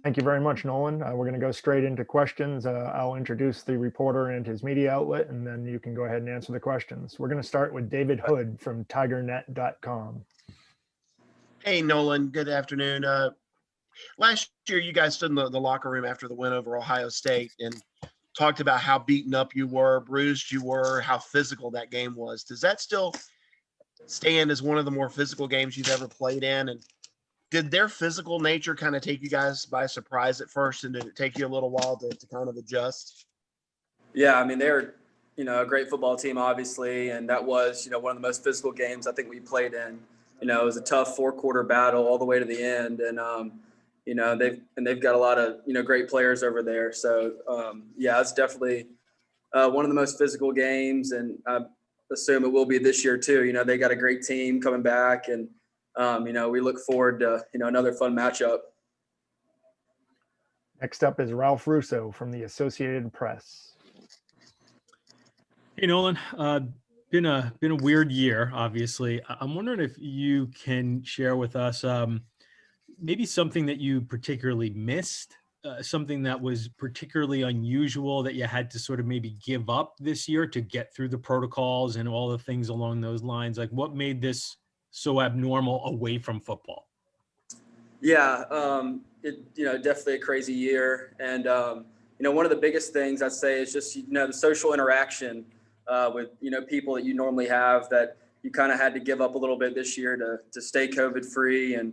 Thank you very much, Nolan. We're going to go straight into questions. I'll introduce the reporter and his media outlet, and then you can go ahead and answer the questions. We're going to start with David Hood from tigernet.com. Hey, Nolan. Good afternoon. Last year, you guys stood in the locker room after the win over Ohio State and talked about how beaten up you were, bruised you were, how physical that game was. Does that still stand as one of the more physical games you've ever played in? And did their physical nature kind of take you guys by surprise at first, and did it take you a little while to kind of adjust? Yeah, I mean, they're, a great football team, obviously, and that was, one of the most physical games I think we played in. It was a tough 4-quarter battle all the way to the end, and they've got a lot of great players over there. So yeah, it's definitely one of the most physical games, and I assume it will be this year too. They got a great team coming back, and we look forward to another fun matchup. Next up is Ralph Russo from the Associated Press. Hey, Nolan. Been a weird year, obviously. I'm wondering if you can share with us maybe something that you particularly missed, something that was particularly unusual that you had to sort of maybe give up this year to get through the protocols and all the things along those lines. Like, what made this so abnormal away from football? Yeah, definitely a crazy year. And, one of the biggest things I'd say is just, the social interaction with, people that you normally have that you kind of had to give up a little bit this year to stay COVID free and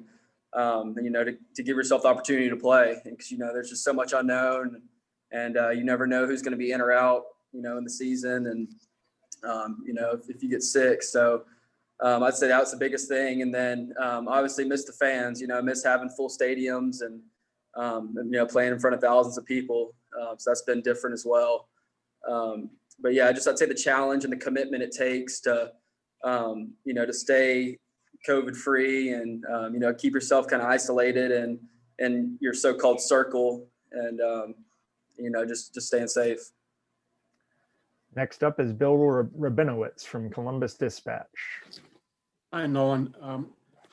to give yourself the opportunity to play. Because, there's just so much unknown, and you never know who's going to be in or out, in the season, and, if you get sick. So I'd say that was the biggest thing. And then obviously miss the fans, miss having full stadiums and playing in front of thousands of people. So that's been different as well. But yeah, I'd say the challenge and the commitment it takes to, to stay COVID free and, keep yourself kind of isolated and your so-called circle and, just staying safe. Next up is Bill Rabinowitz from Columbus Dispatch. Hi, Nolan.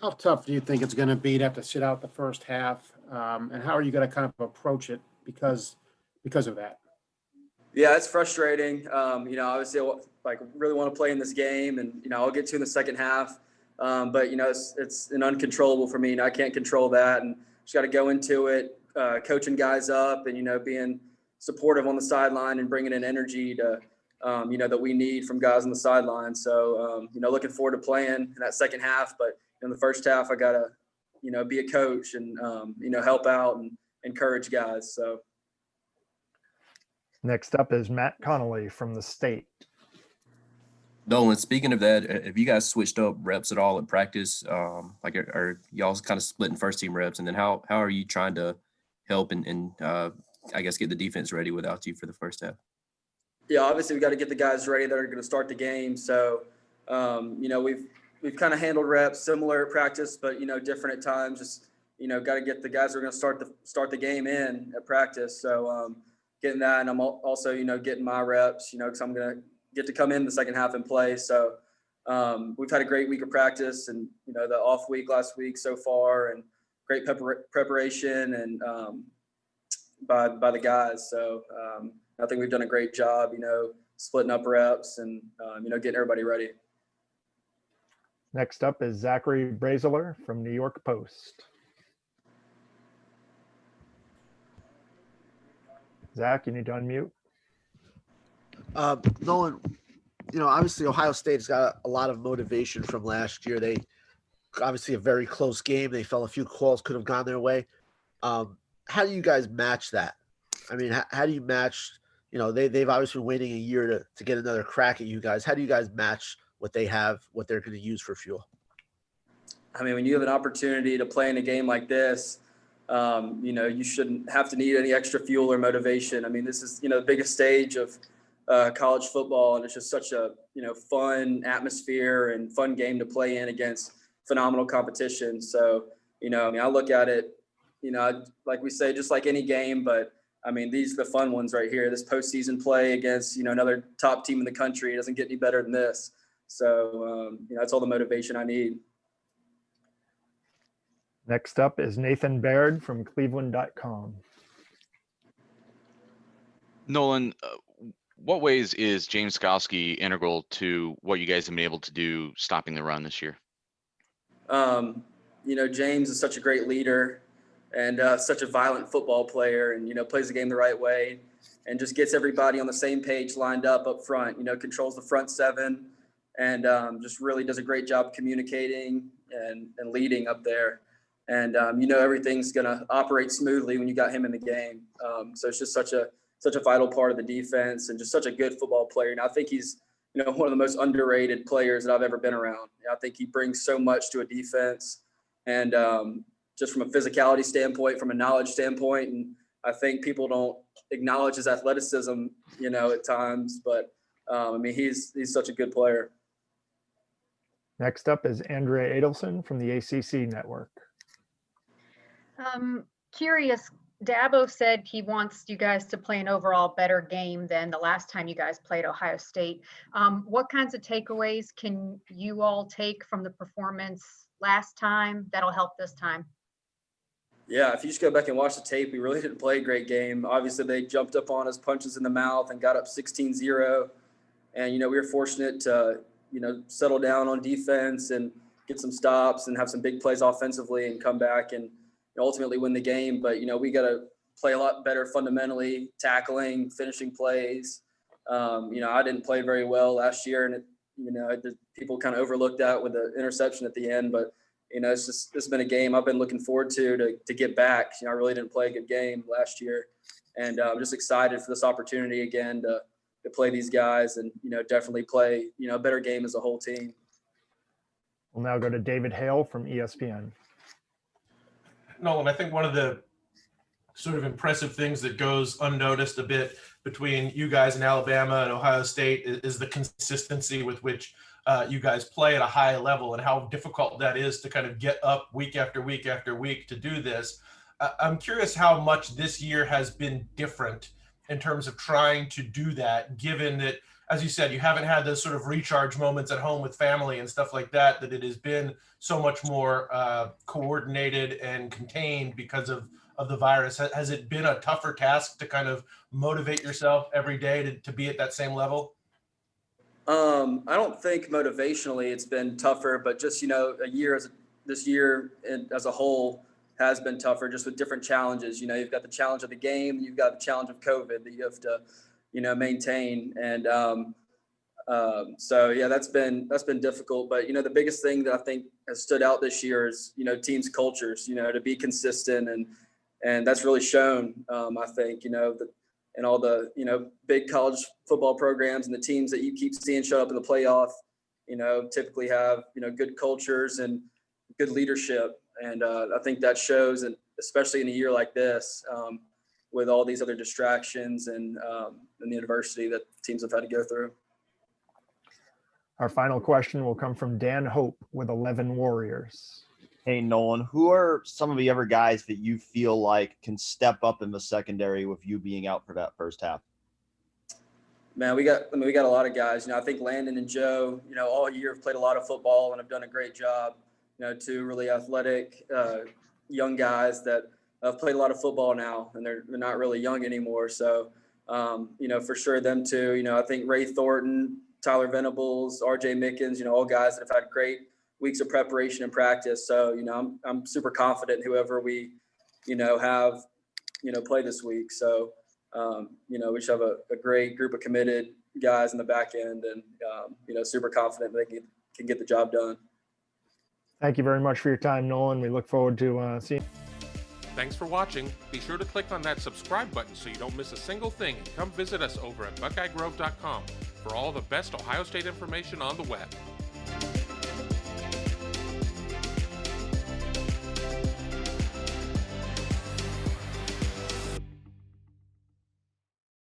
How tough do you think it's going to be to have to sit out the first half? And how are you going to kind of approach it because of that? Yeah, it's frustrating. Obviously, I really want to play in this game, and I'll get to in the second half. But it's an uncontrollable for me. I can't control that, and just got to go into it, coaching guys up, and being supportive on the sideline and bringing in energy to, that we need from guys on the sideline. So, looking forward to playing in that second half. But in the first half, I gotta, be a coach and help out and encourage guys. So. Next up is Matt Connolly from the State. Nolan, speaking of that, have you guys switched up reps at all at practice? Are y'all kind of splitting first team reps? And then how are you trying to help and I guess get the defense ready without you for the first half? Yeah, obviously we got to get the guys ready that are going to start the game. So, we've kind of handled reps similar at practice, but different at times. Just got to get the guys who are going to start the game in at practice. So getting that, and I'm also getting my reps. Because I'm going to get to come in the second half and play. So we've had a great week of practice, and the off week last week so far, and great preparation and by the guys. So I think we've done a great job, splitting up reps and getting everybody ready. Next up is Zachary Brazeler from New York Post. Zach, you need to unmute. Nolan, obviously Ohio State's got a lot of motivation from last year. They obviously a very close game. They felt a few calls could have gone their way. How do you guys match that? I mean, how do you match, they've obviously been waiting a year to get another crack at you guys. How do you guys match what they have, what they're going to use for fuel? I mean, when you have an opportunity to play in a game like this, you shouldn't have to need any extra fuel or motivation. I mean, this is, the biggest stage of college football, and it's just such a, fun atmosphere and fun game to play in against phenomenal competition. So, I look at it, like we say, just like any game, but I mean, these are the fun ones right here. This postseason play against, another top team in the country. It doesn't get any better than this. So, that's all the motivation I need. Next up is Nathan Baird from Cleveland.com. Nolan, what ways is James Skowski integral to what you guys have been able to do stopping the run this year? James is such a great leader and such a violent football player, and plays the game the right way and just gets everybody on the same page lined up front. Controls the front seven and just really does a great job communicating and leading up there. And everything's gonna operate smoothly when you got him in the game. So it's just such a vital part of the defense and just such a good football player. And I think he's one of the most underrated players that I've ever been around. I think he brings so much to a defense, and just from a physicality standpoint, from a knowledge standpoint. And I think people don't acknowledge his athleticism, at times, but he's such a good player. Next up is Andrea Adelson from the ACC Network. Curious, Dabo said he wants you guys to play an overall better game than the last time you guys played Ohio State. What kinds of takeaways can you all take from the performance last time that'll help this time? Yeah, if you just go back and watch the tape, we really didn't play a great game. Obviously, they jumped up on us, punches in the mouth, and got up 16-0. And, we were fortunate to, settle down on defense and get some stops and have some big plays offensively and come back and ultimately win the game. But, we got to play a lot better fundamentally, tackling, finishing plays. I didn't play very well last year, and people kind of overlooked that with the interception at the end. But, it's been a game I've been looking forward to get back. I really didn't play a good game last year, and I'm just excited for this opportunity again to play these guys and, definitely play, a better game as a whole team. We'll now go to David Hale from ESPN. Nolan, I think one of the sort of impressive things that goes unnoticed a bit between you guys in Alabama and Ohio State is the consistency with which you guys play at a high level and how difficult that is to kind of get up week after week after week to do this. I'm curious how much this year has been different in terms of trying to do that, given that, as you said, you haven't had those sort of recharge moments at home with family and stuff like that, that it has been so much more coordinated and contained because of the virus. Has it been a tougher task to kind of motivate yourself every day to be at that same level? I don't think motivationally it's been tougher, but just, this year as a whole has been tougher, just with different challenges. You've got the challenge of the game, you've got the challenge of COVID that you have to, maintain. And so, yeah, that's been difficult. But, the biggest thing that I think has stood out this year is, teams' cultures, to be consistent. And that's really shown, I think, and all the, big college football programs and the teams that you keep seeing show up in the playoff, typically have, good cultures and good leadership. And I think that shows, and especially in a year like this, with all these other distractions and the adversity that teams have had to go through. Our final question will come from Dan Hope with 11 Warriors. Hey, Nolan, who are some of the other guys that you feel like can step up in the secondary with you being out for that first half? Man, we got a lot of guys. I think Landon and Joe, all year have played a lot of football and have done a great job. Two really athletic young guys that have played a lot of football now, and they're not really young anymore. So, for sure them two. I think Ray Thornton, Tyler Venables, RJ Mickens, all guys that have had great weeks of preparation and practice. So, I'm super confident whoever we, have, play this week. So, we should have a great group of committed guys in the back end and, super confident they can get the job done. Thank you very much for your time, Nolan. We look forward to seeing. Thanks for watching. Be sure to click on that subscribe button so you don't miss a single thing. And come visit us over at BuckeyeGrove.com for all the best Ohio State information on the web.